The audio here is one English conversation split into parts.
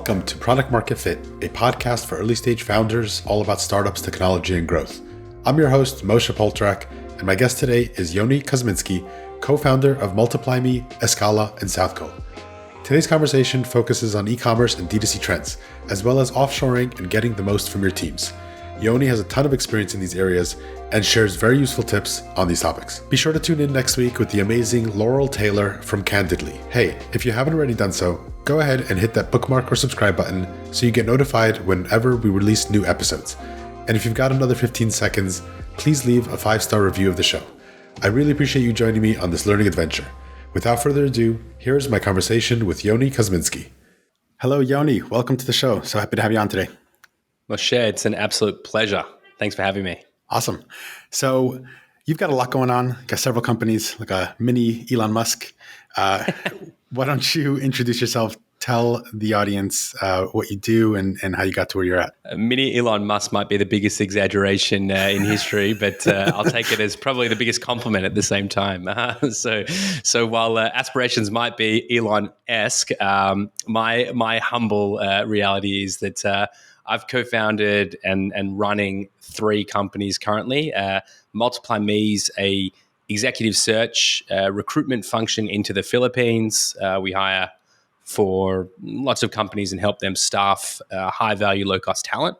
Welcome to Product Market Fit, a podcast for early stage founders all about startups, technology, and growth. I'm your host, Moshe Poltrak, and my guest today is Yoni Kozminski, co-founder of MultiplyMe, Escala, and Southco. Today's conversation focuses on e-commerce and D2C trends, as well as offshoring and getting the most from your teams. Yoni has a ton of experience in these areas and shares very useful tips on these topics. Be sure to tune in next week with the amazing Laurel Taylor from Candidly. Hey, if you haven't already done so, go ahead and hit that bookmark or subscribe button so you get notified whenever we release new episodes. And if you've got another 15 seconds, please leave a 5-star review of the show. I really appreciate you joining me on this learning adventure. Without further ado, here's my conversation with Yoni Kozminski. Hello, Yoni. Welcome to the show. So happy to have you on today. Moshe, it's an absolute pleasure. Thanks for having me. Awesome. So you've got a lot going on, got several companies, like a mini Elon Musk. Why don't you introduce yourself, tell the audience what you do and how you got to where you're at. Mini Elon Musk might be the biggest exaggeration in history, but I'll take it as probably the biggest compliment at the same time. So while aspirations might be Elon-esque, my humble reality is that I've co-founded and running 3 companies currently. MultiplyMe's a executive search recruitment function into the Philippines. We hire for lots of companies and help them staff high-value, low-cost talent.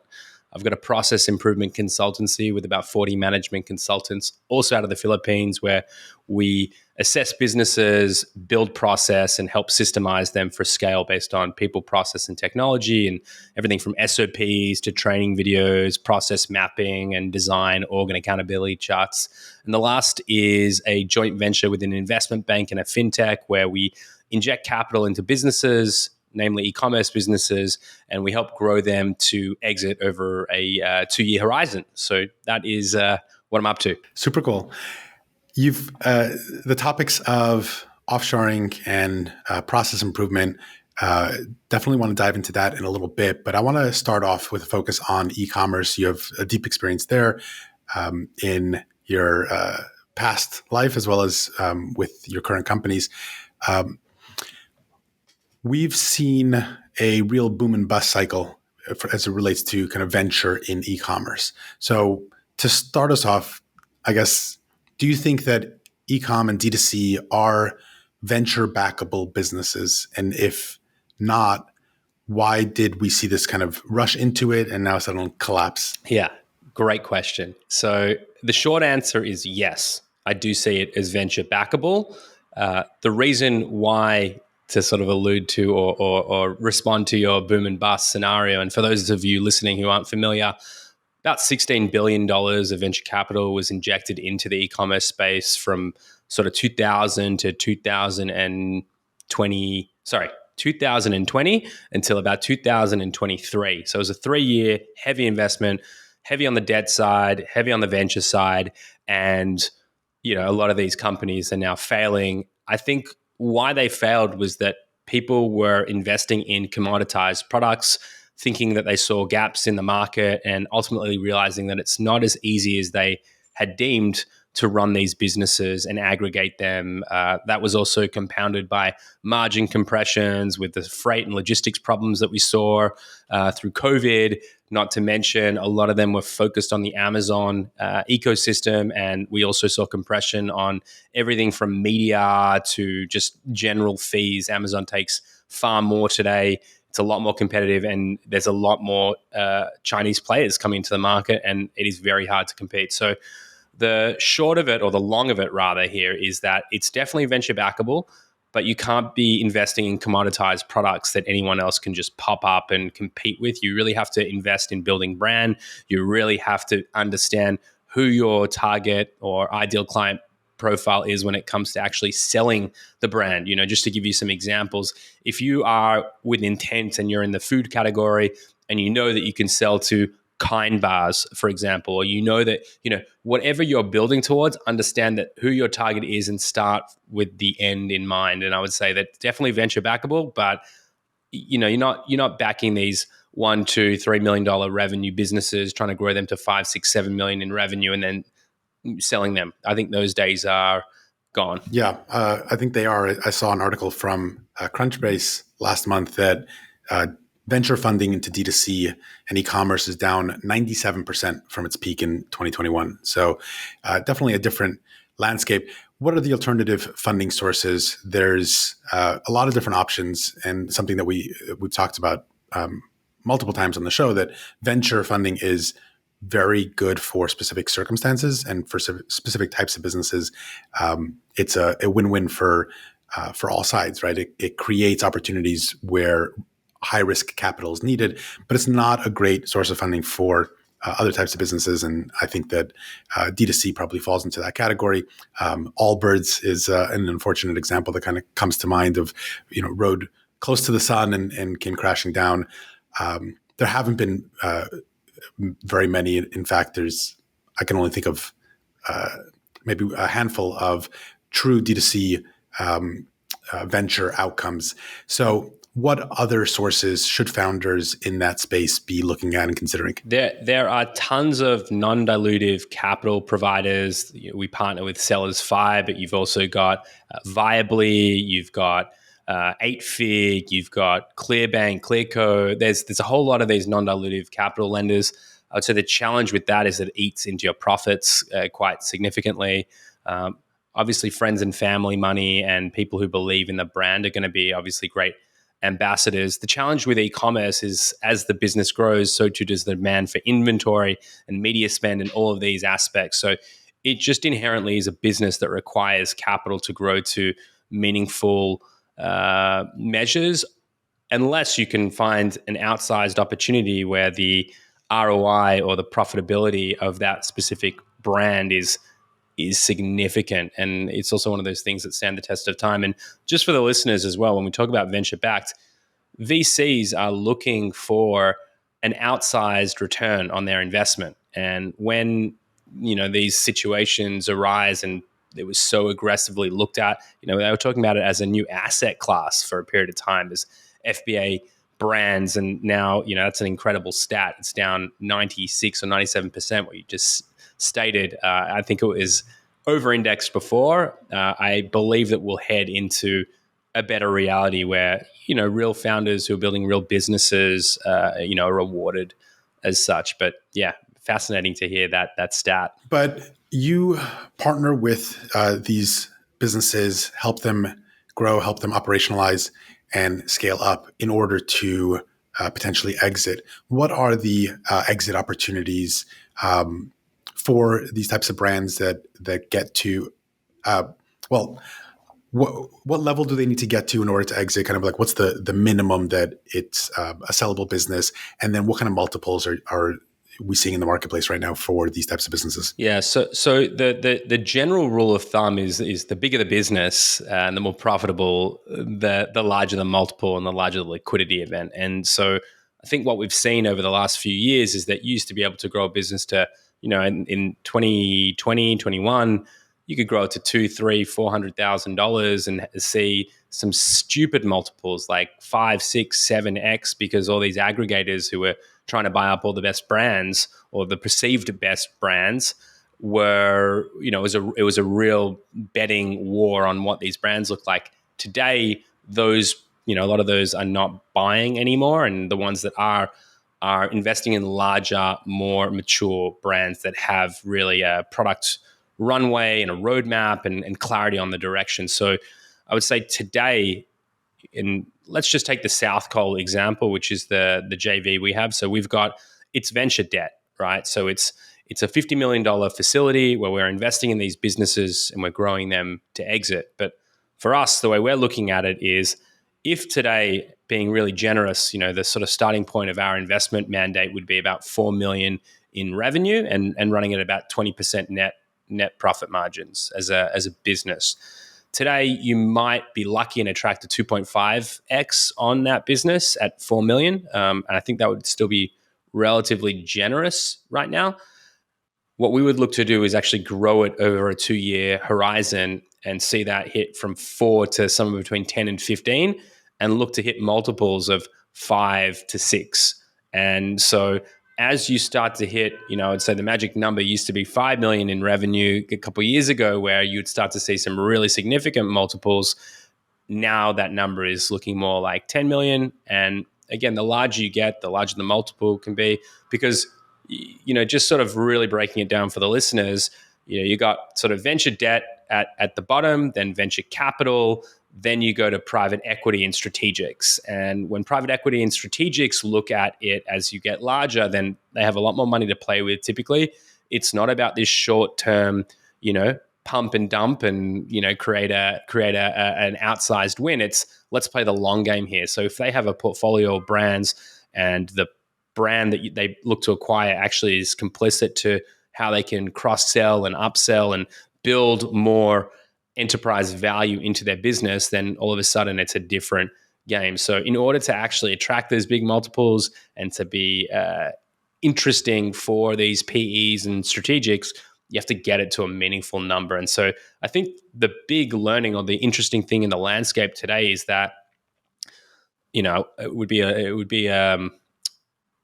I've got a process improvement consultancy with about 40 management consultants, also out of the Philippines, where we assess businesses, build process, and help systemize them for scale based on people, process, and technology, and everything from SOPs to training videos, process mapping, and design, org, and accountability charts. And the last is a joint venture with an investment bank and a fintech where we inject capital into businesses, namely e-commerce businesses, and we help grow them to exit over a 2-year horizon. So that is what I'm up to. Super cool. You've the topics of offshoring and process improvement, definitely want to dive into that in a little bit, but I want to start off with a focus on e-commerce. You have a deep experience there in your past life as well as with your current companies. We've seen a real boom and bust cycle as it relates to kind of venture in e-commerce. So to start us off, I guess, do you think that e-com and D2C are venture backable businesses? And if not, why did we see this kind of rush into it and now suddenly collapse? Yeah, great question. So the short answer is yes, I do see it as venture backable. The reason why, to sort of allude to or respond to your boom and bust scenario, and for those of you listening who aren't familiar, about $16 billion of venture capital was injected into the e-commerce space from sort of 2000 to 2020 until about 2023. So it was a 3-year heavy investment, heavy on the debt side, heavy on the venture side. And, a lot of these companies are now failing. I think why they failed was that people were investing in commoditized products, thinking that they saw gaps in the market and ultimately realizing that it's not as easy as they had deemed to run these businesses and aggregate them. That was also compounded by margin compressions with the freight and logistics problems that we saw through COVID. Not to mention, a lot of them were focused on the Amazon ecosystem, and we also saw compression on everything from media to just general fees. Amazon takes far more today. It's a lot more competitive, and there's a lot more Chinese players coming into the market, and it is very hard to compete. So the short of it, or the long of it rather, here is that it's definitely venture backable, but you can't be investing in commoditized products that anyone else can just pop up and compete with. You really have to invest in building brand. You really have to understand who your target or ideal client profile is when it comes to actually selling the brand. Just to give you some examples, if you are with intent and you're in the food category and you know that you can sell to Kind bars, for example, or that, whatever you're building towards, understand that who your target is and start with the end in mind. And I would say that definitely venture backable, but you're not backing these $1, $2, $3 million revenue businesses, trying to grow them to 5, 6, 7 million in revenue and then selling them. I think those days are gone. Yeah, I think they are. I saw an article from Crunchbase last month that venture funding into D2C and e-commerce is down 97% from its peak in 2021. So definitely a different landscape. What are the alternative funding sources? There's a lot of different options, and something that we've talked about multiple times on the show, that venture funding is very good for specific circumstances and for specific types of businesses. It's a win-win for all sides, right? It creates opportunities where high risk capital is needed, but it's not a great source of funding for other types of businesses. And I think that D2C probably falls into that category. Allbirds is an unfortunate example that kind of comes to mind of, rode close to the sun and came crashing down. There haven't been very many. In fact, I can only think of maybe a handful of true D2C venture outcomes. So what other sources should founders in that space be looking at and considering? There are tons of non-dilutive capital providers. We partner with Sellers Fi, but you've also got Viably, you've got 8Fig, you've got Clearbank, Clearco. There's a whole lot of these non-dilutive capital lenders. I would say the challenge with that is that it eats into your profits quite significantly. Obviously, friends and family money and people who believe in the brand are going to be obviously great ambassadors. The challenge with e-commerce is as the business grows, so too does the demand for inventory and media spend and all of these aspects. So it just inherently is a business that requires capital to grow to meaningful measures, unless you can find an outsized opportunity where the ROI or the profitability of that specific brand is significant. And it's also one of those things that stand the test of time. And just for the listeners as well, when we talk about venture backed, VCs are looking for an outsized return on their investment. And when these situations arise and it was so aggressively looked at, they were talking about it as a new asset class for a period of time as FBA brands. And now, that's an incredible stat. It's down 96 or 97%, what you just stated. I think it was over-indexed before. I believe that we'll head into a better reality where, real founders who are building real businesses, are rewarded as such. But yeah, fascinating to hear that stat. But you partner with these businesses, help them grow, help them operationalize and scale up in order to potentially exit. What are the exit opportunities for these types of brands that get to, what level do they need to get to in order to exit? Kind of like, what's the minimum that it's a sellable business? And then what kind of multiples are we seeing in the marketplace right now for these types of businesses? Yeah, so the general rule of thumb is the bigger the business and the more profitable, the larger the multiple and the larger the liquidity event. And so I think what we've seen over the last few years is that you used to be able to grow a business to, in 2020, 21, you could grow it to $200,000, $300,000, $400,000 and see some stupid multiples like 5, 6, 7x, because all these aggregators who were trying to buy up all the best brands or the perceived best brands were, it was a real betting war on what these brands look like. Today, those, a lot of those are not buying anymore, and the ones that are investing in larger, more mature brands that have really a product runway and a roadmap and clarity on the direction. So I would say today, let's just take the South Cole example, which is the JV we have. So it's venture debt, right? So it's a $50 million facility where we're investing in these businesses and we're growing them to exit. But for us, the way we're looking at it is, if today, being really generous, the sort of starting point of our investment mandate would be about $4 million in revenue and running at about 20% net profit margins as a business. Today, you might be lucky and attract a 2.5x on that business at $4 million. And I think that would still be relatively generous right now. What we would look to do is actually grow it over a 2-year horizon and see that hit from 4 to somewhere between 10 and 15, and look to hit multiples of 5 to 6. And so as you start to hit, I'd say the magic number used to be 5 million in revenue a couple of years ago, where you'd start to see some really significant multiples. Now that number is looking more like 10 million. And again, the larger you get, the larger the multiple can be, because, just sort of really breaking it down for the listeners, you got sort of venture debt at the bottom, then venture capital, then you go to private equity and strategics. And when private equity and strategics look at it as you get larger, then they have a lot more money to play with. Typically, it's not about this short term, pump and dump and create an outsized win. It's let's play the long game here. So if they have a portfolio of brands and the brand that they look to acquire actually is complicit to how they can cross sell and upsell and build more enterprise value into their business, then all of a sudden it's a different game. So in order to actually attract those big multiples and to be interesting for these PEs and strategics, you have to get it to a meaningful number. And so I think the big learning or the interesting thing in the landscape today is that, it would be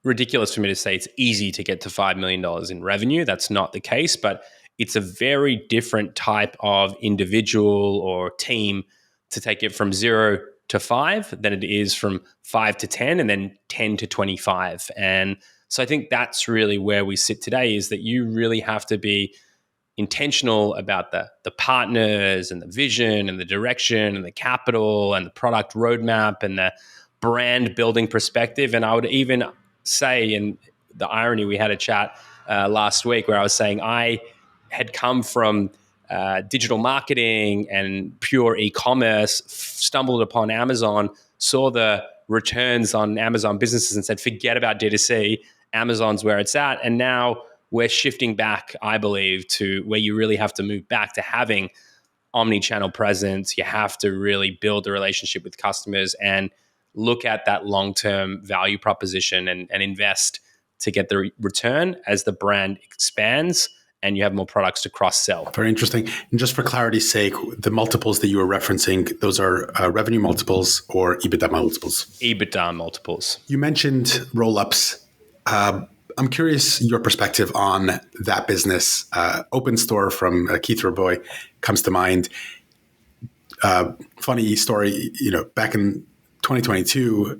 ridiculous for me to say it's easy to get to $5 million in revenue. That's not the case, but it's a very different type of individual or team to take it from 0 to 5 than it is from 5 to 10 and then 10 to 25. And so I think that's really where we sit today, is that you really have to be intentional about the partners and the vision and the direction and the capital and the product roadmap and the brand building perspective. And I would even say, in the irony, we had a chat last week where I was saying I had come from digital marketing and pure e-commerce, stumbled upon Amazon, saw the returns on Amazon businesses and said, forget about D2C, Amazon's where it's at. And now we're shifting back, I believe, to where you really have to move back to having omnichannel presence. You have to really build a relationship with customers and look at that long-term value proposition and invest to get the return as the brand expands and you have more products to cross-sell. Very interesting. And just for clarity's sake, the multiples that you were referencing, those are revenue multiples or EBITDA multiples? EBITDA multiples. You mentioned roll-ups. I'm curious your perspective on that business. Open Store from Keith Raboy comes to mind. Funny story, back in 2022,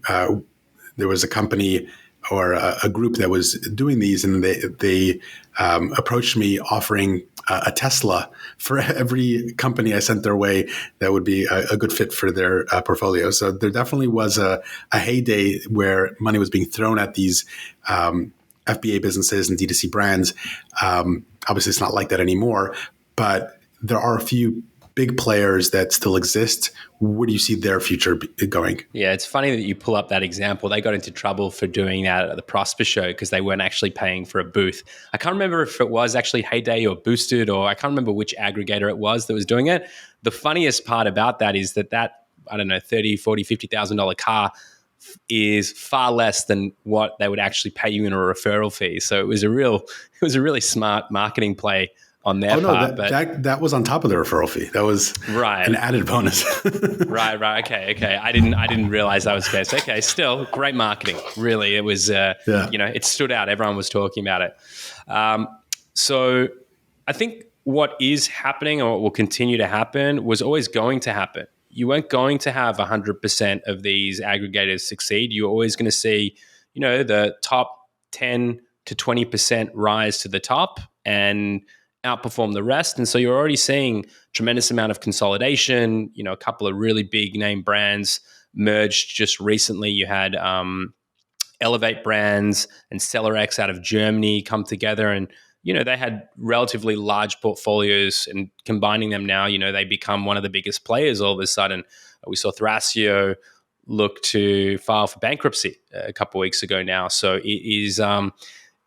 there was a company or a group that was doing these, and they approached me offering a Tesla for every company I sent their way that would be a good fit for their portfolio. So there definitely was a heyday where money was being thrown at these FBA businesses and D2C brands. Obviously, it's not like that anymore, but there are a few big players that still exist. Where do you see their future going? Yeah, it's funny that you pull up that example. They got into trouble for doing that at the Prosper show because they weren't actually paying for a booth. I can't remember if it was actually Heyday or Boosted, or I can't remember which aggregator it was that was doing it. The funniest part about that is that I don't know, $30,000, $40,000, $50,000 car is far less than what they would actually pay you in a referral fee. So it was a really smart marketing play on their part. That was on top of the referral fee. That was an added bonus. Right. Okay. I didn't realize that was the case. Okay, still great marketing. Really, it was. It stood out. Everyone was talking about it. So I think what is happening, or what will continue to happen, was always going to happen. You weren't going to have 100% of these aggregators succeed. You're always going to see, the top 10 to 20% rise to the top and outperform the rest. And so you're already seeing tremendous amount of consolidation. A couple of really big name brands merged just recently. You had Elevate Brands and CellerX out of Germany come together, and they had relatively large portfolios, and combining them now, they become one of the biggest players all of a sudden. We saw Thrasio look to file for bankruptcy a couple of weeks ago now. So it is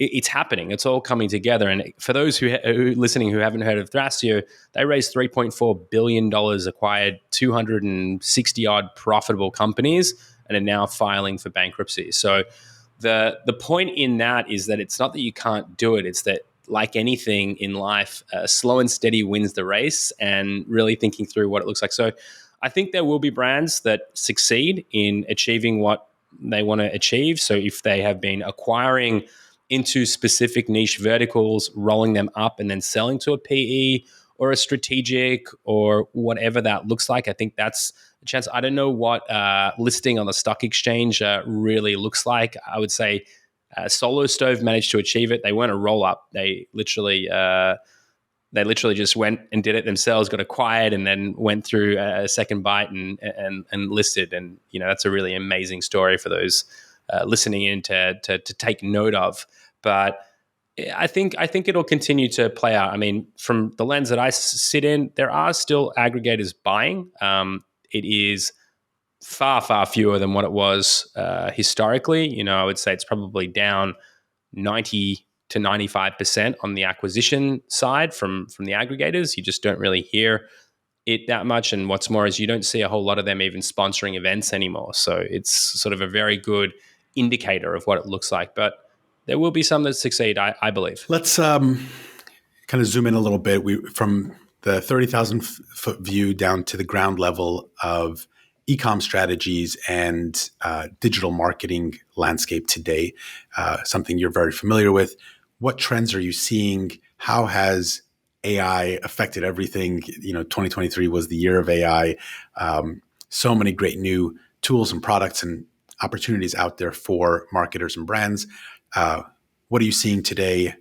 it's happening. It's all coming together. And for those who listening who haven't heard of Thrasio, they raised $3.4 billion, acquired 260 odd profitable companies, and are now filing for bankruptcy. So the point in that is that it's not that you can't do it. It's that, like anything in life, slow and steady wins the race, and really thinking through what it looks like. So I think there will be brands that succeed in achieving what they want to achieve. So if they have been acquiring into specific niche verticals, rolling them up and then selling to a PE, or a strategic or whatever that looks like. I think that's a chance. I don't know what listing on the stock exchange really looks like. I would say Solo Stove managed to achieve it. They weren't a roll up. They literally just went and did it themselves, got acquired, and then went through a second bite and listed. And that's a really amazing story for those listening in to take note of. But I think it'll continue to play out. I mean, from the lens that I sit in, there are still aggregators buying. It is far fewer than what it was historically. I would say it's probably down 90 to 95% on the acquisition side from the aggregators. You just don't really hear it that much. And what's more is you don't see a whole lot of them even sponsoring events anymore. So it's sort of a very good indicator of what it looks like. But there will be some that succeed, I believe. Let's kind of zoom in a little bit. From the 30,000 foot view down to the ground level of e-com strategies and digital marketing landscape today, something you're very familiar with. What trends are you seeing? How has AI affected everything? 2023 was the year of AI. So many great new tools and products and opportunities out there for marketers and brands. What are you seeing today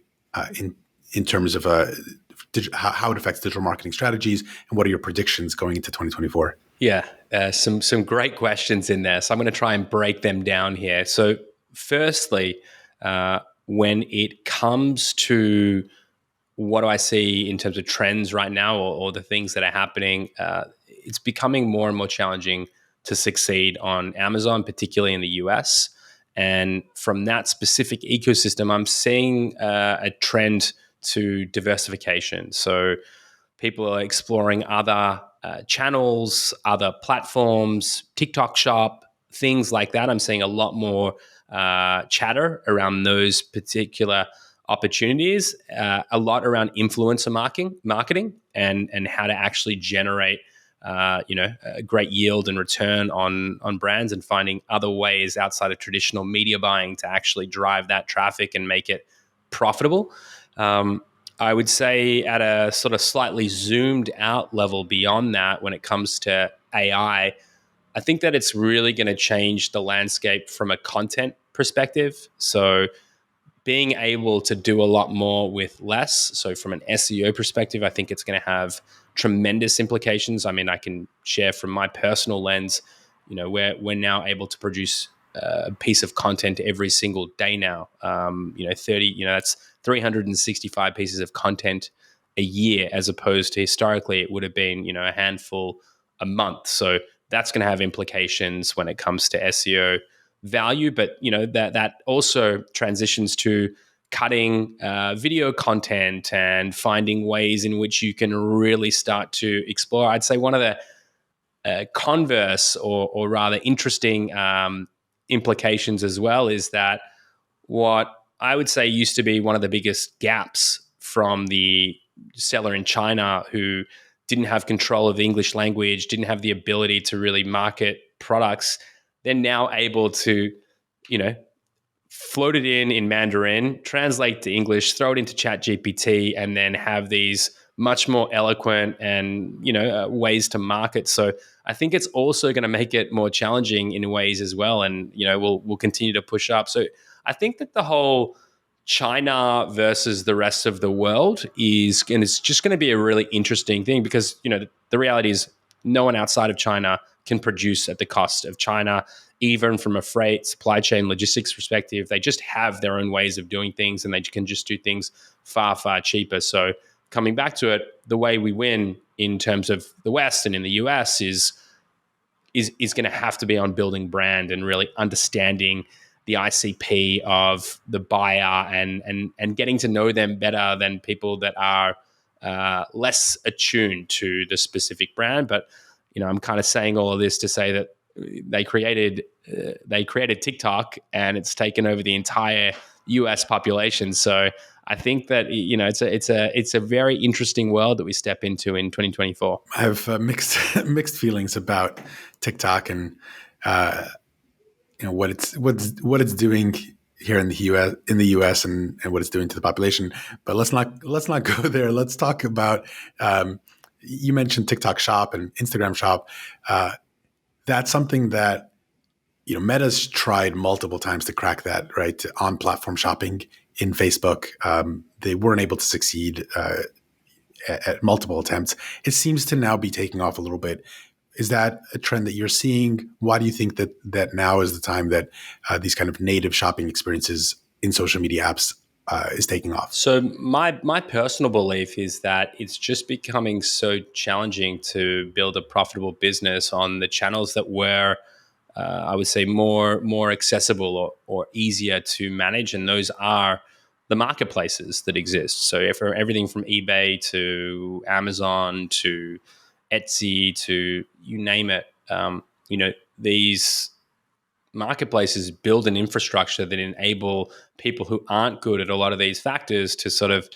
in terms of how it affects digital marketing strategies, and what are your predictions going into 2024? Yeah, some great questions in there. So I'm going to try and break them down here. So firstly, when it comes to what do I see in terms of trends right now or the things that are happening, it's becoming more and more challenging to succeed on Amazon, particularly in the US. And from that specific ecosystem, I'm seeing a trend to diversification. So people are exploring other channels, other platforms, TikTok Shop, things like that. I'm seeing a lot more chatter around those particular opportunities, a lot around influencer marketing and how to actually generate a great yield and return on brands, and finding other ways outside of traditional media buying to actually drive that traffic and make it profitable. I would say at a sort of slightly zoomed out level beyond that, when it comes to AI, I think that it's really going to change the landscape from a content perspective. So being able to do a lot more with less. So from an SEO perspective, I think it's going to have tremendous implications. I mean, I can share from my personal lens, we're now able to produce a piece of content every single day now. 30, that's 365 pieces of content a year, as opposed to historically it would have been, a handful a month. So that's going to have implications when it comes to SEO value, but that also transitions to cutting video content and finding ways in which you can really start to explore. I'd say one of the converse or rather interesting implications as well is that what I would say used to be one of the biggest gaps from the seller in China, who didn't have control of the English language, didn't have the ability to really market products, they're now able to, float it in Mandarin, translate to English, throw it into ChatGPT, and then have these much more eloquent and ways to market. So I think it's also going to make it more challenging in ways as well, and we'll continue to push up. So I think that the whole China versus the rest of the world it's just going to be a really interesting thing, because the reality is no one outside of China can produce at the cost of China, even from a freight, supply chain, logistics perspective. They just have their own ways of doing things, and they can just do things far cheaper. So coming back to it, the way we win in terms of the West and in the US is going to have to be on building brand and really understanding the ICP of the buyer and getting to know them better than people that are less attuned to the specific brand. But I'm kind of saying all of this to say that they created TikTok, and it's taken over the entire US population. So I think that it's a very interesting world that we step into in 2024. I have mixed feelings about TikTok and what it's doing here in the US and what it's doing to the population. But let's not go there. Let's talk about you mentioned TikTok Shop and Instagram Shop. That's something that Meta's tried multiple times to crack that, right? On platform shopping in Facebook. They weren't able to succeed at multiple attempts. It seems to now be taking off a little bit. Is that a trend that you're seeing? Why do you think that now is the time that these kind of native shopping experiences in social media apps is taking off? So my personal belief is that it's just becoming so challenging to build a profitable business on the channels that were, I would say, more accessible or easier to manage, and those are the marketplaces that exist. So for everything from eBay to Amazon to Etsy to you name it, these marketplaces build an infrastructure that enable people who aren't good at a lot of these factors to sort of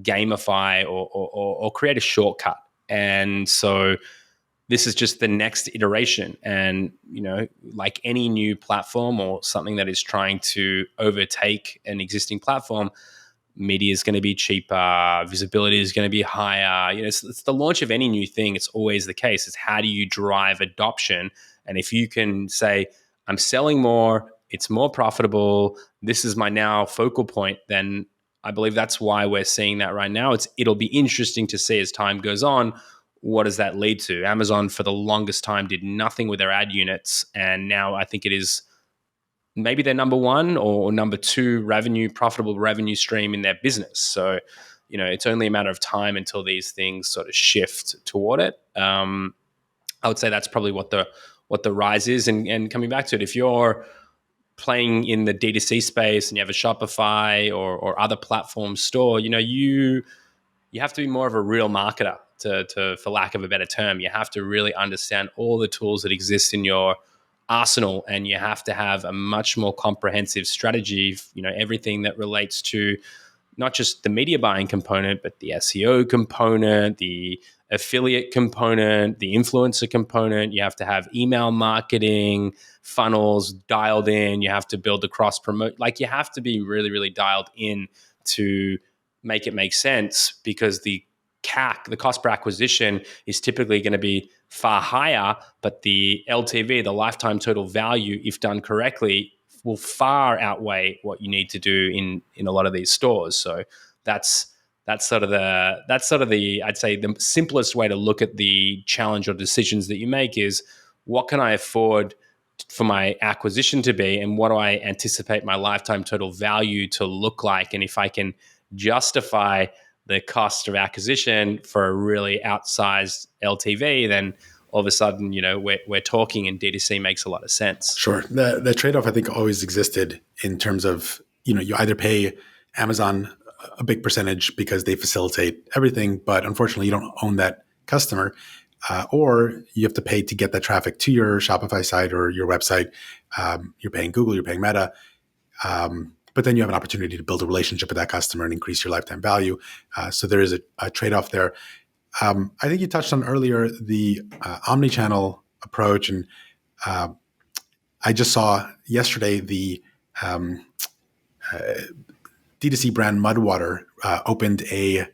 gamify or create a shortcut. And so this is just the next iteration. And, like any new platform or something that is trying to overtake an existing platform, media is going to be cheaper, visibility is going to be higher. It's the launch of any new thing. It's always the case. It's how do you drive adoption? And if you can say, I'm selling more, it's more profitable, this is my now focal point, then I believe that's why we're seeing that right now. It'll be interesting to see as time goes on, what does that lead to? Amazon for the longest time did nothing with their ad units, and now I think it is maybe their number one or number two profitable revenue stream in their business. So, it's only a matter of time until these things sort of shift toward it. I would say that's probably what the rise is. And coming back to it, if you're playing in the D2C space and you have a Shopify or other platform store, you have to be more of a real marketer to for lack of a better term. You have to really understand all the tools that exist in your arsenal, and you have to have a much more comprehensive strategy, everything that relates to not just the media buying component, but the SEO component, the affiliate component, the influencer component. You have to have email marketing funnels dialed in. You have to build the cross promote. Like, you have to be really, really dialed in to make it make sense, because the CAC, the cost per acquisition, is typically going to be far higher, but the LTV, the lifetime total value, if done correctly, will far outweigh what you need to do in a lot of these stores. So that's sort of the I'd say the simplest way to look at the challenge or decisions that you make is, what can I afford for my acquisition to be, and what do I anticipate my lifetime total value to look like? And if I can justify the cost of acquisition for a really outsized LTV, then all of a sudden, we're talking, and D2C makes a lot of sense. Sure. The trade-off, I think, always existed in terms of, you either pay Amazon a big percentage because they facilitate everything, but unfortunately you don't own that customer, or you have to pay to get that traffic to your Shopify site or your website. You're paying Google, you're paying Meta. But then you have an opportunity to build a relationship with that customer and increase your lifetime value. So there is a trade-off there. I think you touched on earlier the omnichannel approach, and I just saw yesterday the D2C brand Mudwater opened a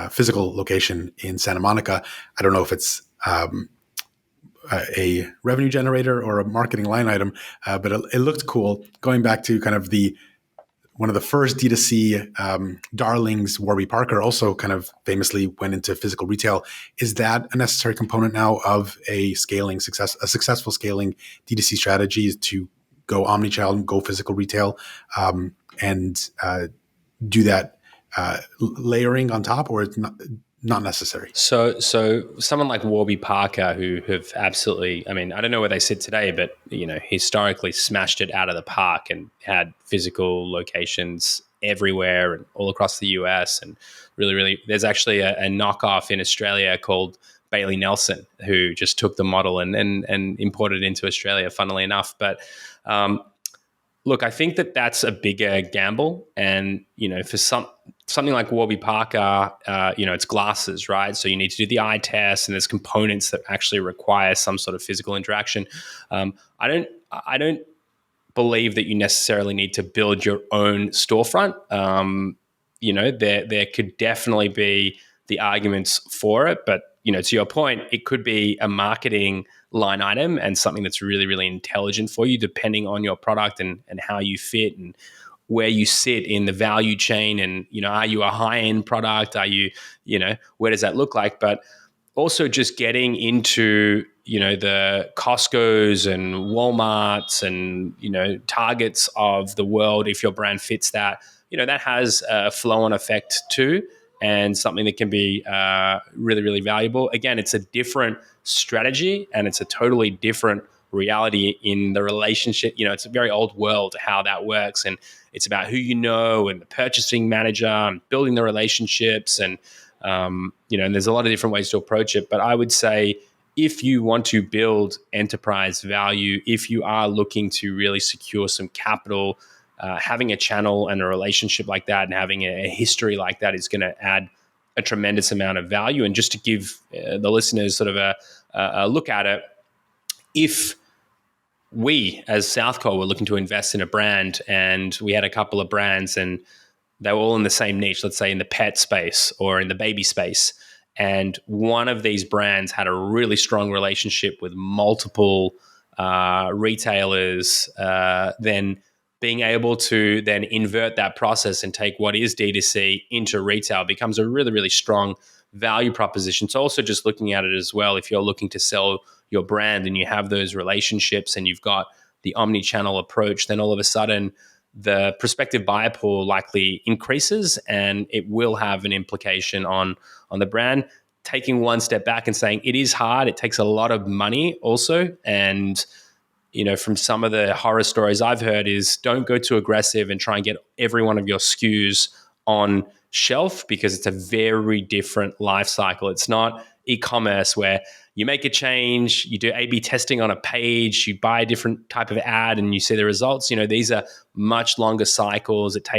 physical location in Santa Monica. I don't know if it's a revenue generator or a marketing line item, but it looked cool. Going back to kind of one of the first D2C darlings, Warby Parker, also kind of famously went into physical retail. Is that a necessary component now of a successful scaling D2C strategy, is to go omnichannel, go physical retail, and do that layering on top, or it's not necessary? So someone like Warby Parker, who have absolutely, I mean, I don't know where they sit today, but historically smashed it out of the park and had physical locations everywhere and all across the US. And really, there's actually a knockoff in Australia called Bailey Nelson, who just took the model and imported it into Australia, funnily enough. But look, I think that's a bigger gamble. And, for something like Warby Parker, it's glasses, right? So you need to do the eye test, and there's components that actually require some sort of physical interaction. I don't believe that you necessarily need to build your own storefront. There could definitely be the arguments for it, but to your point, it could be a marketing line item and something that's really, really intelligent for you, depending on your product and how you fit and where you sit in the value chain. And are you a high end product? Are you, where does that look like? But also just getting into the Costco's and Walmart's and Targets of the world, if your brand fits that, that has a flow-on effect too, and something that can be really, really valuable. Again, it's a different strategy and it's a totally different reality in the relationship. It's a very old world how that works, and it's about who and the purchasing manager and building the relationships and and there's a lot of different ways to approach it. But I would say if you want to build enterprise value, if you are looking to really secure some capital, having a channel and a relationship like that and having a history like that is going to add a tremendous amount of value. And just to give the listeners sort of a look at it, if we as Southcore were looking to invest in a brand and we had a couple of brands and they were all in the same niche, let's say in the pet space or in the baby space, and one of these brands had a really strong relationship with multiple retailers, then being able to then invert that process and take what is D2C into retail becomes a really, really strong value proposition. So also just looking at it as well, if you're looking to sell your brand and you have those relationships and you've got the omnichannel approach, then all of a sudden the prospective buyer pool likely increases and it will have an implication on the brand. Taking one step back and saying it is hard, it takes a lot of money also. And from some of the horror stories I've heard is don't go too aggressive and try and get every one of your SKUs on shelf, because it's a very different life cycle. It's not e-commerce where you make a change, you do A/B testing on a page, you buy a different type of ad and you see the results. These are much longer cycles. It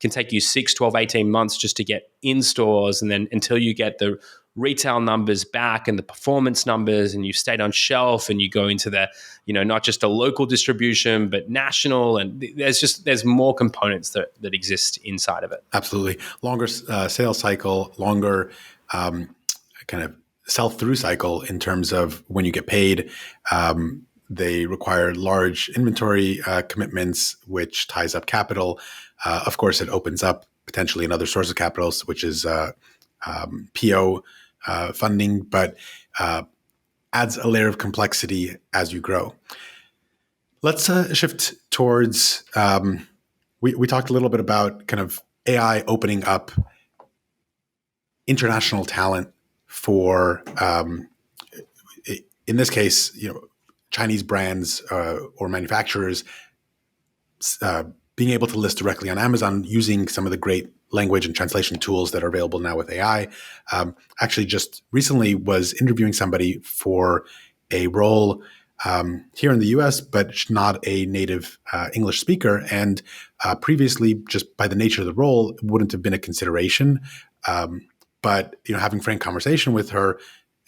can take you 6, 12, 18 months just to get in stores, and then until you get the retail numbers back and the performance numbers and you've stayed on shelf and you go into the, not just a local distribution, but national. And there's more components that exist inside of it. Absolutely. Longer sales cycle, longer kind of sell-through cycle in terms of when you get paid. They require large inventory commitments, which ties up capital. Of course, it opens up potentially another source of capital, which is PO funding, but adds a layer of complexity as you grow. Let's shift towards, we talked a little bit about kind of AI opening up international talent for, in this case, Chinese brands or manufacturers being able to list directly on Amazon using some of the great language and translation tools that are available now with AI. Actually, just recently was interviewing somebody for a role here in the US, but not a native English speaker. And previously, just by the nature of the role, it wouldn't have been a consideration. But having frank conversation with her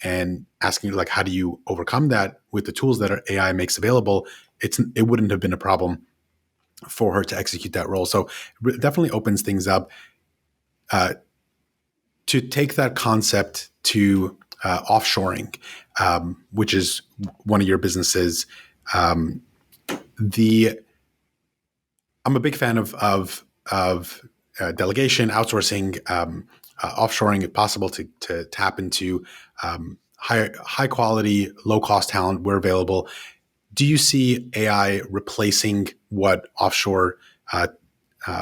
and asking like, how do you overcome that with the tools that AI makes available? It wouldn't have been a problem for her to execute that role. So it definitely opens things up. To take that concept to offshoring, which is one of your businesses. I'm a big fan of delegation, outsourcing, offshoring, if possible, to tap into high quality, low cost talent where available. Do you see AI replacing what offshore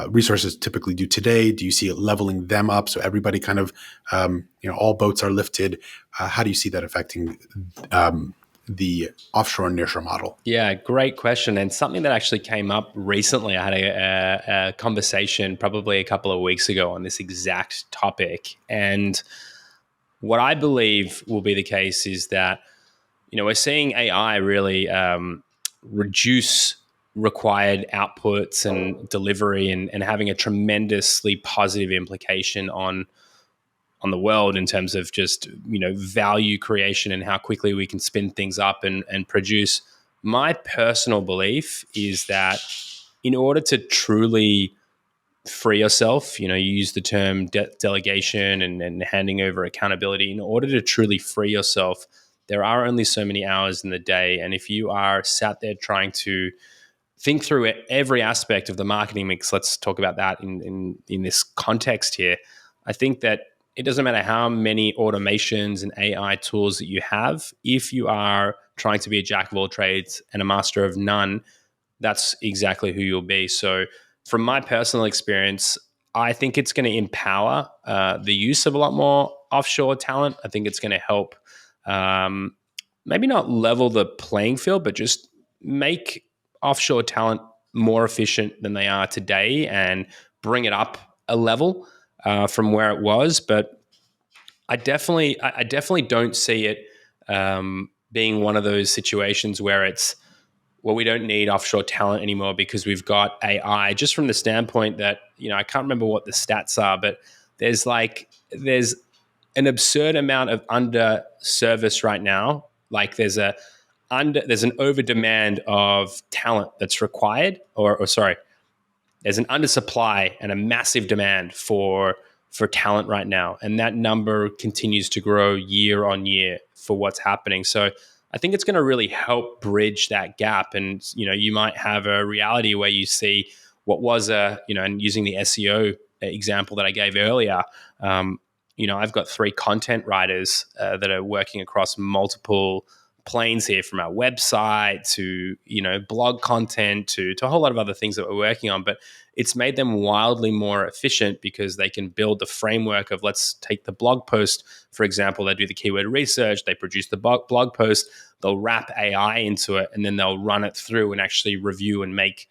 resources typically do today? Do you see it leveling them up so everybody kind of, all boats are lifted? How do you see that affecting the offshore and nearshore model? Yeah, great question. And something that actually came up recently. I had a conversation probably a couple of weeks ago on this exact topic. And what I believe will be the case is that, we're seeing AI really reduce required outputs and delivery and having a tremendously positive implication on the world in terms of just, value creation and how quickly we can spin things up and produce my personal belief is that in order to truly free yourself, you use the term delegation and handing over accountability. In order to truly free yourself, there are only so many hours in the day. And if you are sat there trying to think through every aspect of the marketing mix, let's talk about that in this context here. I think that it doesn't matter how many automations and AI tools that you have, if you are trying to be a jack of all trades and a master of none, that's exactly who you'll be. So, from my personal experience, I think it's going to empower the use of a lot more offshore talent. I think it's going to help, maybe not level the playing field, but just make offshore talent more efficient than they are today and bring it up a level from where it was. But I definitely don't see it being one of those situations where it's, well, we don't need offshore talent anymore because we've got AI. Just from the standpoint that, I can't remember what the stats are, but there's an absurd amount of under service right now. Like there's an over demand of talent that's required, or sorry, there's an undersupply and a massive demand for talent right now, and that number continues to grow year on year for what's happening. So I think it's going to really help bridge that gap. And you might have a reality where you see what was and using the SEO example that I gave earlier. I've got 3 content writers that are working across multiple planes here, from our website to blog content to a whole lot of other things that we're working on. But it's made them wildly more efficient because they can build the framework of, let's take the blog post, for example. They do the keyword research, they produce the blog post, they'll wrap AI into it, and then they'll run it through and actually review and make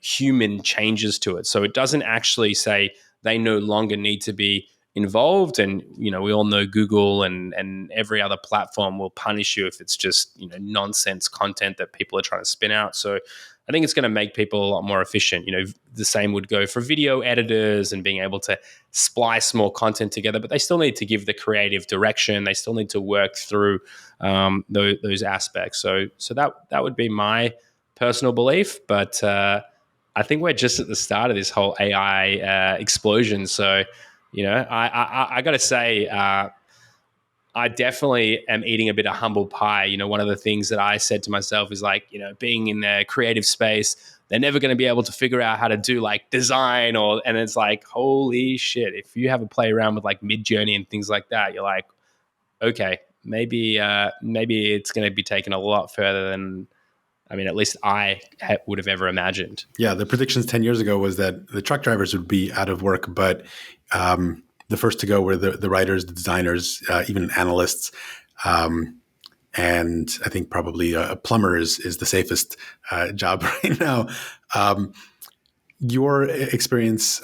human changes to it. So it doesn't actually say they no longer need to be involved. And we all know Google and every other platform will punish you if it's just nonsense content that people are trying to spin out. So I think it's going to make people a lot more efficient. The same would go for video editors and being able to splice more content together, but they still need to give the creative direction. They still need to work through those aspects. So that would be my personal belief. But I think we're just at the start of this whole AI explosion. So I got to say, I definitely am eating a bit of humble pie. One of the things that I said to myself is being in the creative space, they're never going to be able to figure out how to do design and it's holy shit. If you have a play around with Mid-Journey and things like that, you're like, okay, maybe it's going to be taken a lot further than, at least I would have ever imagined. Yeah, the predictions 10 years ago was that the truck drivers would be out of work, but the first to go were the writers, the designers, even analysts. And I think probably a plumber is the safest job right now. Your experience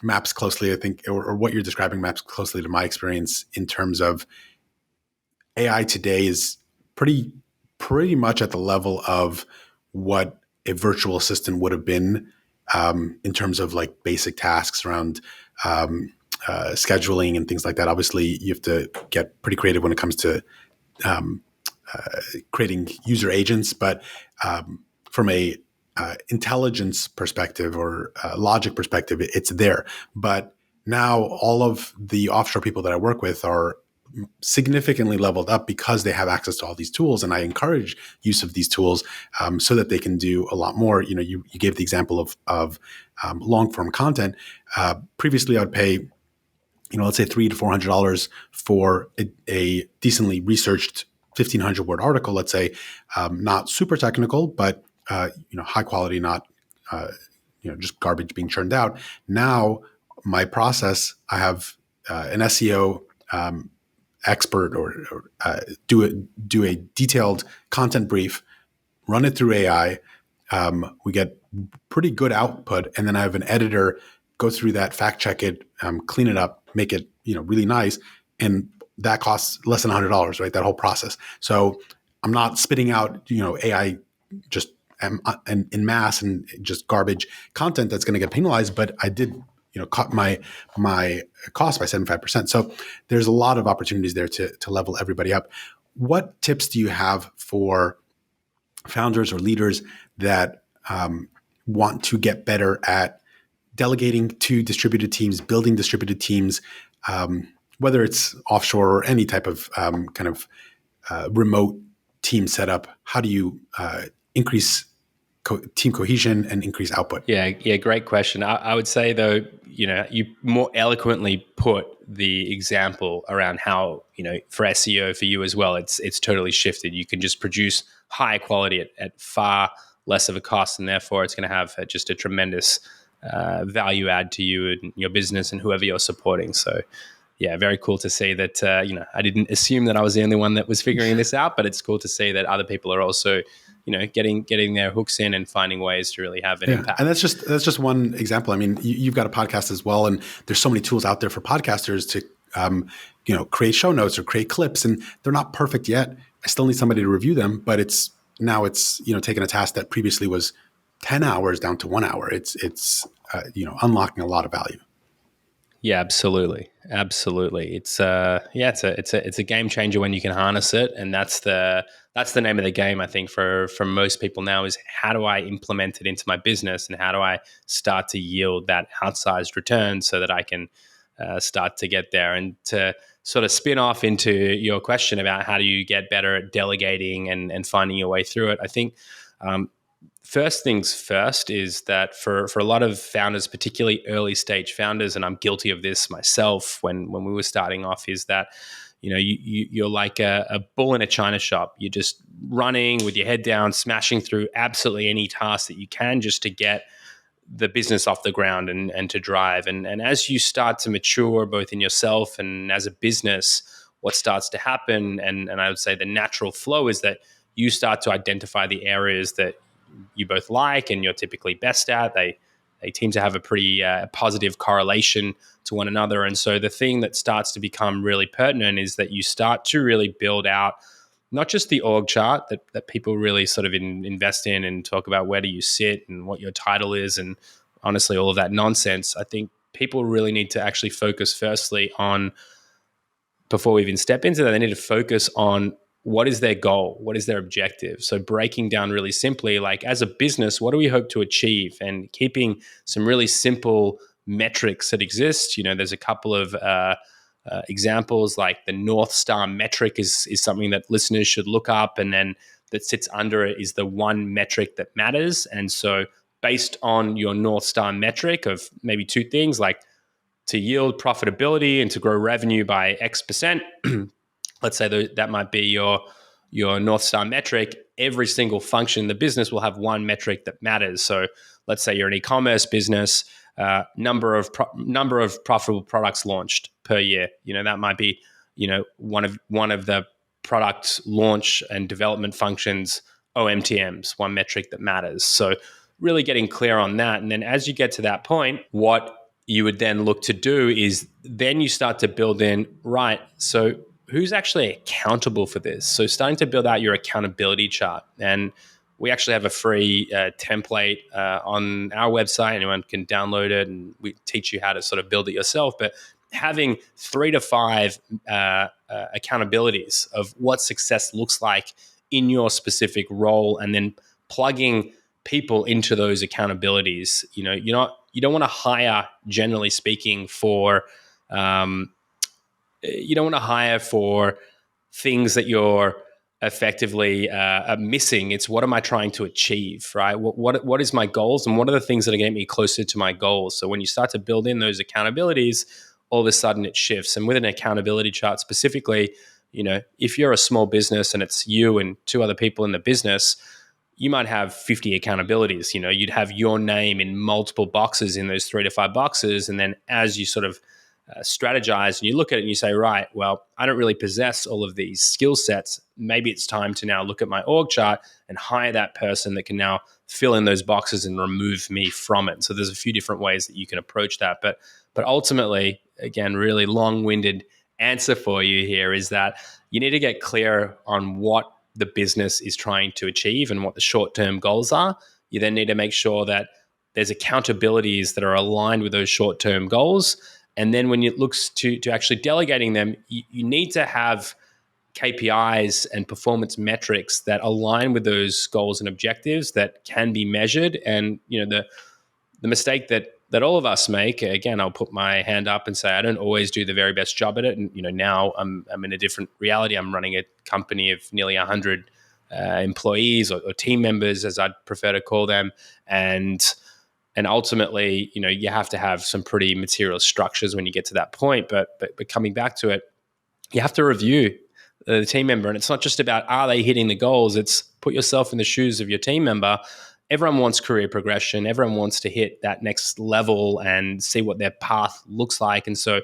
maps closely, I think, or what you're describing maps closely to my experience in terms of AI today is pretty much at the level of what a virtual assistant would have been in terms of basic tasks around scheduling and things like that. Obviously, you have to get pretty creative when it comes to creating user agents, but from a intelligence perspective or logic perspective, it's there. But now all of the offshore people that I work with are significantly leveled up because they have access to all these tools, and I encourage use of these tools so that they can do a lot more. You gave the example of long form content. Previously, I would pay, let's say $300 to $400 for a decently researched 1,500 word article. Let's say not super technical, but high quality, not just garbage being churned out. Now, my process, I have an SEO expert or do a detailed content brief, run it through AI. We get pretty good output, and then I have an editor go through that, fact check it, clean it up, make it really nice, and that costs less than $100, right? That whole process. So I'm not spitting out AI just in mass and just garbage content that's going to get penalized, but I did cut my cost by 75%. So there's a lot of opportunities there to level everybody up. What tips do you have for founders or leaders that want to get better at delegating to distributed teams, building distributed teams, whether it's offshore or any type of remote team setup? How do you increase team cohesion and increase output? Yeah, great question. I would say though, you more eloquently put the example around how, for SEO for you as well, it's totally shifted. You can just produce high quality at far less of a cost, and therefore it's going to have just a tremendous value add to you and your business and whoever you're supporting. So yeah, very cool to see that, I didn't assume that I was the only one that was figuring this out, but it's cool to see that other people are also, getting their hooks in and finding ways to really have an impact. And that's just one example. I mean, you've got a podcast as well, and there's so many tools out there for podcasters to, create show notes or create clips, and they're not perfect yet. I still need somebody to review them, but it's taking a task that previously was 10 hours down to 1 hour. It's unlocking a lot of value. Yeah, absolutely. It's it's a game changer when you can harness it, and that's the name of the game. I think for most people now is how do I implement it into my business, and how do I start to yield that outsized return so that I can start to get there. And to sort of spin off into your question about how do you get better at delegating and finding your way through it, I think. First things first is that for a lot of founders, particularly early stage founders, and I'm guilty of this myself when we were starting off, is that you're like a bull in a china shop. You're just running with your head down, smashing through absolutely any task that you can just to get the business off the ground and to drive. And as you start to mature both in yourself and as a business, what starts to happen, and I would say the natural flow, is that you start to identify the areas that you both like and you're typically best at. They seem to have a pretty positive correlation to one another. And so the thing that starts to become really pertinent is that you start to really build out not just the org chart that people really sort of invest in and talk about where do you sit and what your title is and honestly all of that nonsense. I think people really need to actually focus firstly on, before we even step into that, they need to focus on what is their goal? What is their objective? So breaking down really simply, like as a business, what do we hope to achieve? And keeping some really simple metrics that exist. There's a couple of examples, like the North Star metric is something that listeners should look up. And then that sits under it is the one metric that matters. And so based on your North Star metric of maybe two things, like to yield profitability and to grow revenue by X percent, let's say that might be your North Star metric. Every single function in the business will have one metric that matters. So let's say you're an e-commerce business, number of profitable products launched per year. That might be one of the product launch and development functions, OMTMs, one metric that matters. So really getting clear on that. And then as you get to that point, what you would then look to do is then you start to build in, right, so who's actually accountable for this? So starting to build out your accountability chart. And we actually have a free template on our website. Anyone can download it and we teach you how to sort of build it yourself. But having 3 to 5 accountabilities of what success looks like in your specific role, and then plugging people into those accountabilities. You don't want to hire, generally speaking, for you don't want to hire for things that you're effectively missing. It's what am I trying to achieve, right? What is my goals, and what are the things that are getting me closer to my goals? So when you start to build in those accountabilities, all of a sudden it shifts. And with an accountability chart specifically, if you're a small business and it's you and 2 other people in the business, you might have 50 accountabilities. You'd have your name in multiple boxes in those 3 to 5 boxes. And then as you sort of strategize and you look at it and you say, right, well, I don't really possess all of these skill sets. Maybe it's time to now look at my org chart and hire that person that can now fill in those boxes and remove me from it. So there's a few different ways that you can approach that. But ultimately, again, really long-winded answer for you here is that you need to get clear on what the business is trying to achieve and what the short-term goals are. You then need to make sure that there's accountabilities that are aligned with those short-term goals. And then when it looks to actually delegating them, you need to have KPIs and performance metrics that align with those goals and objectives that can be measured. And the mistake that all of us make, again, I'll put my hand up and say I don't always do the very best job at it. And now I'm in a different reality. I'm running a company of nearly 100 employees or team members, as I'd prefer to call them, and ultimately, you have to have some pretty material structures when you get to that point. But coming back to it, you have to review the team member, and it's not just about are they hitting the goals. It's put yourself in the shoes of your team member. Everyone wants career progression. Everyone wants to hit that next level and see what their path looks like. And so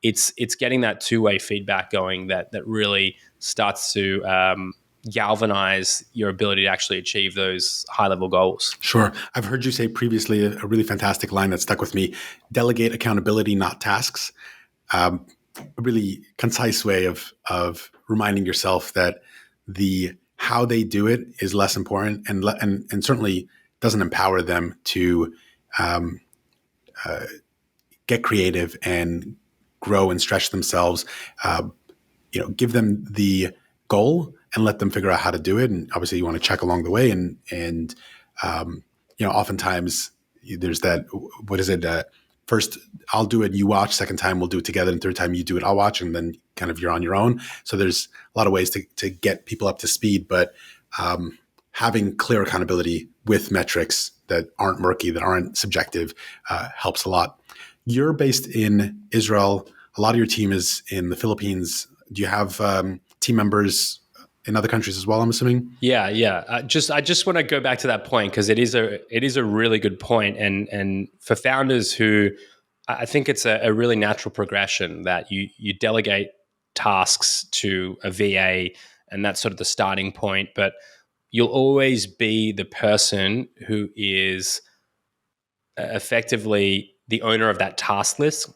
it's getting that two-way feedback going that really starts to galvanize your ability to actually achieve those high-level goals. Sure. I've heard you say previously a really fantastic line that stuck with me: delegate accountability, not tasks. A really concise way of reminding yourself that the how they do it is less important, and certainly doesn't empower them to get creative and grow and stretch themselves. Give them the goal and let them figure out how to do it. And obviously, you want to check along the way. And oftentimes there's that. What is it? First, I'll do it, you watch. Second time, we'll do it together. And third time, you do it, I'll watch. And then kind of you're on your own. So there's a lot of ways to get people up to speed. But having clear accountability with metrics that aren't murky, that aren't subjective, helps a lot. You're based in Israel. A lot of your team is in the Philippines. Do you have team members in other countries as well, I'm assuming? Yeah. I just want to go back to that point because it is a really good point. And for founders who, I think it's a really natural progression that you delegate tasks to a VA, and that's sort of the starting point. But you'll always be the person who is effectively the owner of that task list.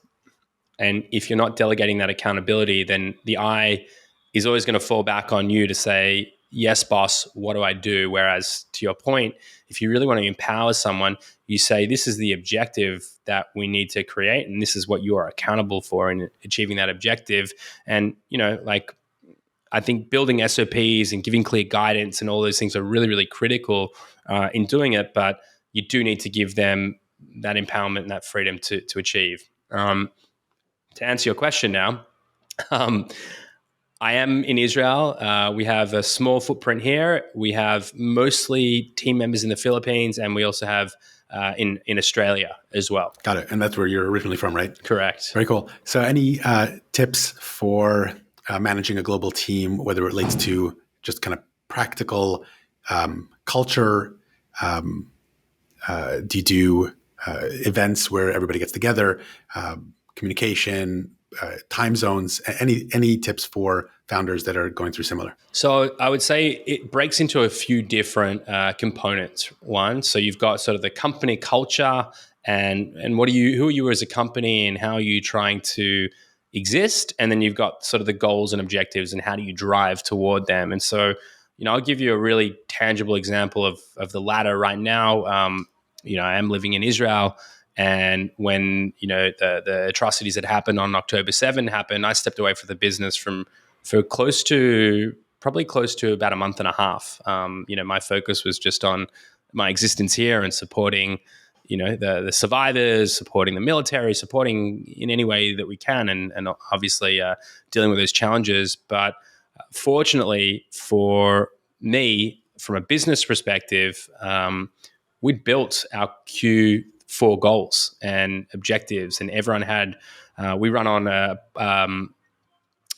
And if you're not delegating that accountability, then the eye is always going to fall back on you to say, yes, boss, what do I do? Whereas to your point, if you really want to empower someone, you say, this is the objective that we need to create, and this is what you are accountable for in achieving that objective. And, I think building SOPs and giving clear guidance and all those things are really, really critical in doing it. But you do need to give them that empowerment and that freedom to achieve. To answer your question now, I am in Israel. We have a small footprint here. We have mostly team members in the Philippines, and we also have in Australia as well. Got it. And that's where you're originally from, right? Correct. Very cool. So any tips for managing a global team, whether it relates to just kind of practical culture? Do you do events where everybody gets together, communication, time zones? Any tips for founders that are going through similar? So I would say it breaks into a few different components. One, so you've got sort of the company culture and who are you as a company and how are you trying to exist? And then you've got sort of the goals and objectives and how do you drive toward them? And so, I'll give you a really tangible example of the latter right now. I am living in Israel. And when, the atrocities that happened on October 7 happened, I stepped away from the business for close to about a month and a half. My focus was just on my existence here and supporting, the survivors, supporting the military, supporting in any way that we can, and obviously dealing with those challenges. But fortunately for me, from a business perspective, we'd built our Q4 goals and objectives, and everyone had. We run on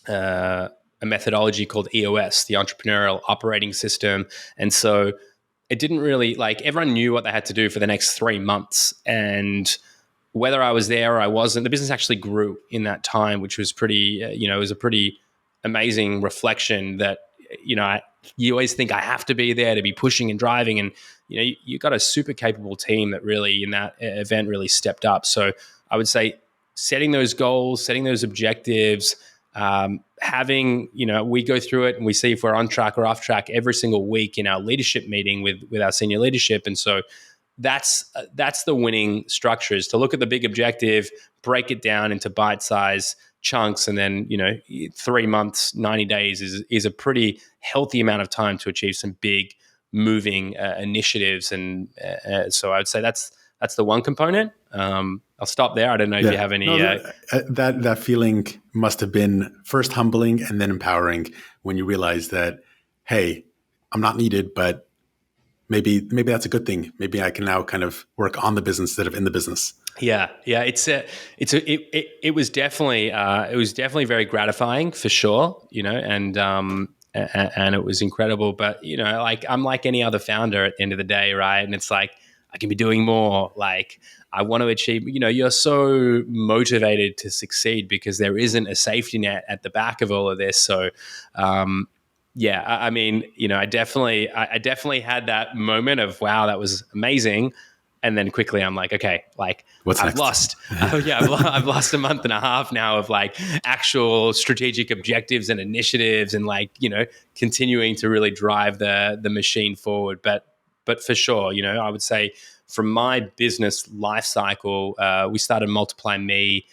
a methodology called EOS, the entrepreneurial operating system, and so it didn't really everyone knew what they had to do for the next 3 months, and whether I was there or I wasn't, the business actually grew in that time, which was pretty. It was a pretty amazing reflection that you always think I have to be there to be pushing and driving, and you got a super capable team that really in that event really stepped up. So I would say setting those goals, setting those objectives, having we go through it and we see if we're on track or off track every single week in our leadership meeting with our senior leadership, and so that's the winning structure, is to look at the big objective, break it down into bite-size chunks, and then 3 months, 90 days is a pretty healthy amount of time to achieve some big moving initiatives. And so I would say that's the one component. I'll stop there. I don't know if you have any. No, that feeling must have been first humbling and then empowering when you realize that, hey, I'm not needed, but maybe that's a good thing. Maybe I can now kind of work on the business instead of in the business. Yeah. It was definitely very gratifying for sure, and it was incredible. But like I'm like any other founder at the end of the day, right? And it's like I can be doing more. Like I want to achieve. You're so motivated to succeed because there isn't a safety net at the back of all of this. So. Yeah, I mean, I definitely had that moment of, wow, that was amazing. And then quickly I'm like, okay, like I've lost a month and a half now of like actual strategic objectives and initiatives and like, continuing to really drive the machine forward. But for sure, I would say from my business life cycle, we started Multiply Me,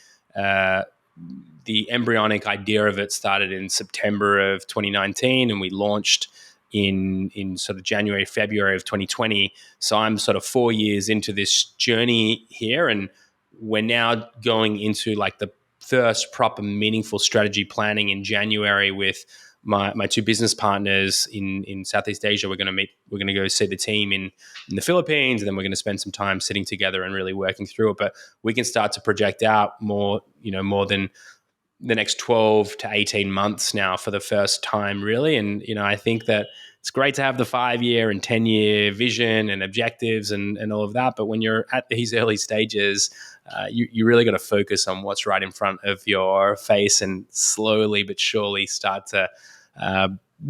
the embryonic idea of it started in September of 2019, and we launched in sort of January, February of 2020. So I'm sort of 4 years into this journey here, and we're now going into like the first proper meaningful strategy planning in January with my two business partners in Southeast Asia. We're going to go see the team in the Philippines, and then we're going to spend some time sitting together and really working through it. But we can start to project out more than the next 12 to 18 months now for the first time, really. And, I think that it's great to have the 5-year and 10-year vision and objectives and all of that. But when you're at these early stages, you really got to focus on what's right in front of your face and slowly but surely start to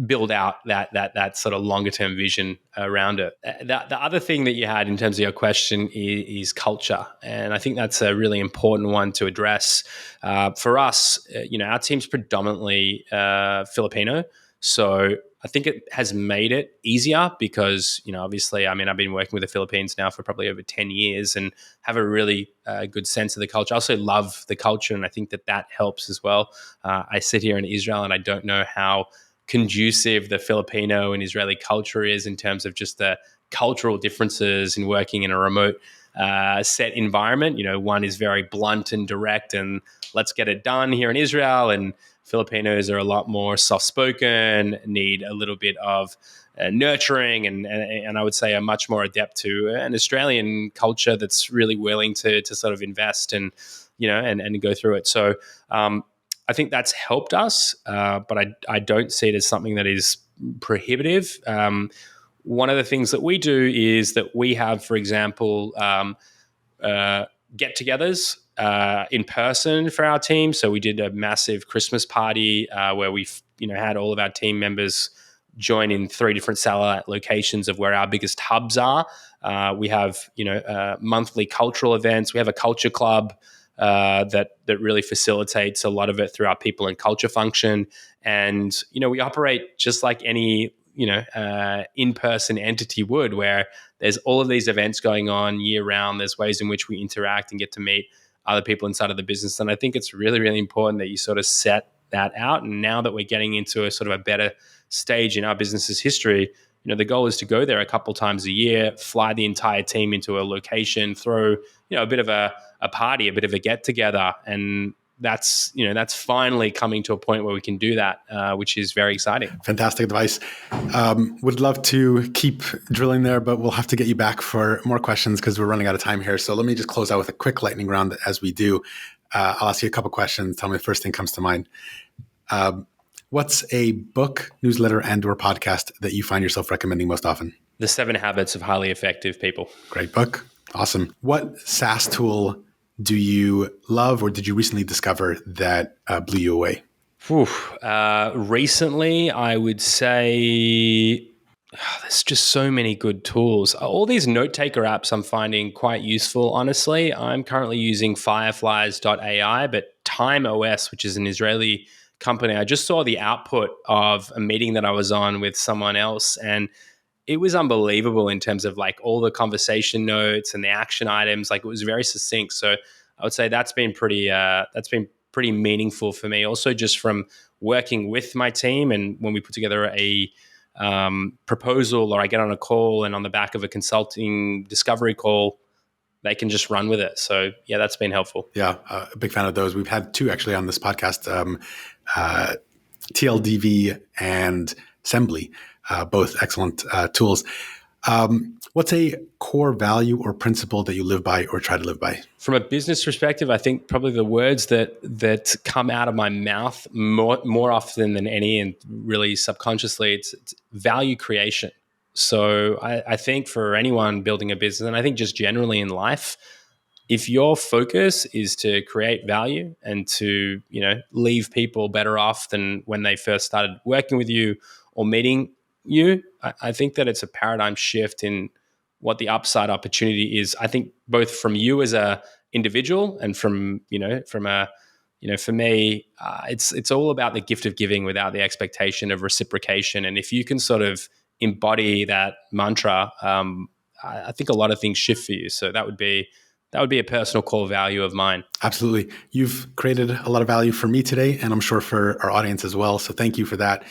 build out that sort of longer term vision around it. The other thing that you had in terms of your question is culture, and I think that's a really important one to address. For us, our team's predominantly Filipino, so I think it has made it easier because obviously, I mean, I've been working with the Philippines now for probably over 10 years and have a really good sense of the culture. I also love the culture, and I think that helps as well. I sit here in Israel, and I don't know how conducive the Filipino and Israeli culture is in terms of just the cultural differences in working in a remote set environment. One is very blunt and direct and let's get it done here in Israel, and Filipinos are a lot more soft-spoken, need a little bit of nurturing, and I would say are much more adept to an Australian culture that's really willing to sort of invest and go through it. So I think that's helped us, but I don't see it as something that is prohibitive. One of the things that we do is that we have, for example, get-togethers in person for our team. So we did a massive Christmas party where we had all of our team members join in 3 different satellite locations of where our biggest hubs are. We have monthly cultural events. We have a culture club that really facilitates a lot of it through our people and culture function. And, we operate just like any, in-person entity would, where there's all of these events going on year round. There's ways in which we interact and get to meet other people inside of the business. And I think it's really, really important that you sort of set that out. And now that we're getting into a sort of a better stage in our business's history, the goal is to go there a couple times a year, fly the entire team into a location, throw, a bit of a party, a bit of a get together. And that's finally coming to a point where we can do that, which is very exciting. Fantastic advice. Would love to keep drilling there, but we'll have to get you back for more questions because we're running out of time here. So let me just close out with a quick lightning round as we do. I'll ask you a couple questions. Tell me the first thing comes to mind. What's a book, newsletter, and/or podcast that you find yourself recommending most often? The 7 Habits of Highly Effective People. Great book. Awesome. What SaaS tool do you love or did you recently discover that blew you away? Recently, I would say there's just so many good tools. All these note-taker apps I'm finding quite useful, honestly. I'm currently using fireflies.ai, but TimeOS, which is an Israeli company, I just saw the output of a meeting that I was on with someone else, and it was unbelievable in terms of like all the conversation notes and the action items. Like it was very succinct. So I would say that's been pretty meaningful for me. Also, just from working with my team, and when we put together a proposal, or I get on a call, and on the back of a consulting discovery call, they can just run with it. So yeah, that's been helpful. Yeah, a big fan of those. We've had two actually on this podcast, TLDV and Assembly, both excellent tools. What's a core value or principle that you live by or try to live by? From a business perspective, I think probably the words that come out of my mouth more often than any, and really subconsciously, it's value creation. So I think for anyone building a business, and I think just generally in life, if your focus is to create value and to, leave people better off than when they first started working with you or meeting you, I think that it's a paradigm shift in what the upside opportunity is. I think both from you as a individual and for me, it's all about the gift of giving without the expectation of reciprocation. And if you can sort of embody that mantra, I think a lot of things shift for you. So that would be a personal core value of mine. Absolutely. You've created a lot of value for me today, and I'm sure for our audience as well. So thank you for that.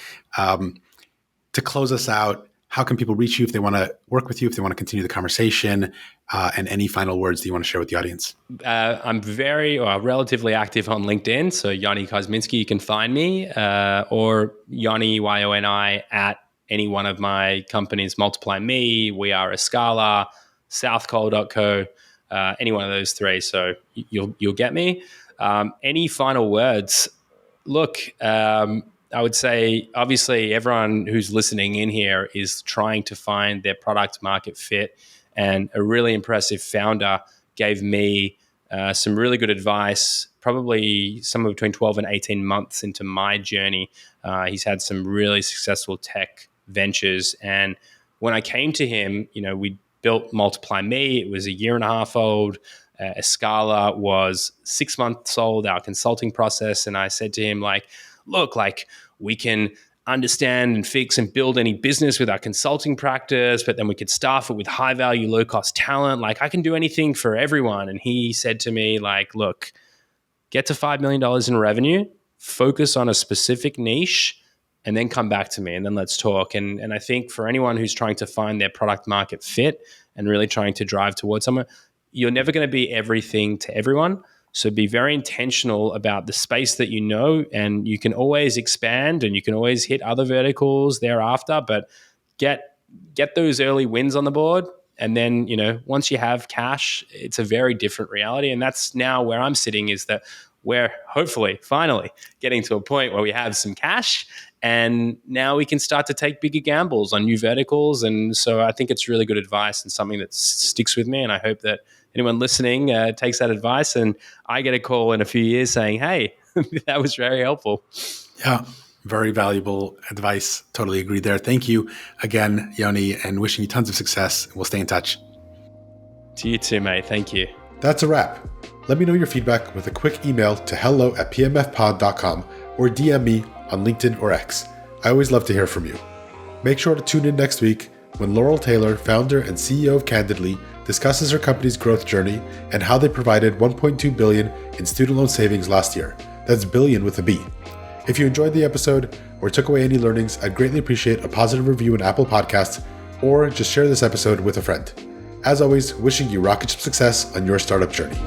To close us out, how can people reach you if they want to work with you, if they want to continue the conversation, and any final words that you want to share with the audience? I'm relatively active on LinkedIn. So Yoni Kozminski, you can find me, or Yoni, Yoni, at any one of my companies, Multiply Me, We Are a Scala, southcole.co, any one of those three. So you'll get me. Any final words? Look, I would say, obviously, everyone who's listening in here is trying to find their product market fit. And a really impressive founder gave me some really good advice, probably somewhere between 12 and 18 months into my journey. He's had some really successful tech ventures. And when I came to him, we built Multiply Me. It was a 1.5 years old. Escala was 6 months old, our consulting process. And I said to him, look, we can understand and fix and build any business with our consulting practice, but then we could staff it with high value, low cost talent. I can do anything for everyone. And he said to me, look, get to $5 million in revenue, focus on a specific niche, and then come back to me and then let's talk. And I think for anyone who's trying to find their product market fit and really trying to drive towards somewhere, you're never going to be everything to everyone. So be very intentional about the space that you know, and you can always expand and you can always hit other verticals thereafter, but get those early wins on the board. And then, once you have cash, it's a very different reality. And that's now where I'm sitting, is that we're hopefully finally getting to a point where we have some cash, and now we can start to take bigger gambles on new verticals. And so I think it's really good advice and something that sticks with me. And I hope that anyone listening takes that advice, and I get a call in a few years saying, hey, that was very helpful. Yeah, very valuable advice. Totally agree there. Thank you again, Yoni, and wishing you tons of success. We'll stay in touch. To you too, mate. Thank you. That's a wrap. Let me know your feedback with a quick email to hello@pmfpod.com or DM me on LinkedIn or X. I always love to hear from you. Make sure to tune in next week when Laurel Taylor, founder and CEO of Candidly, discusses her company's growth journey and how they provided $1.2 billion in student loan savings last year. That's billion with a B. If you enjoyed the episode or took away any learnings, I'd greatly appreciate a positive review in Apple Podcasts, or just share this episode with a friend. As always, wishing you rocket ship success on your startup journey.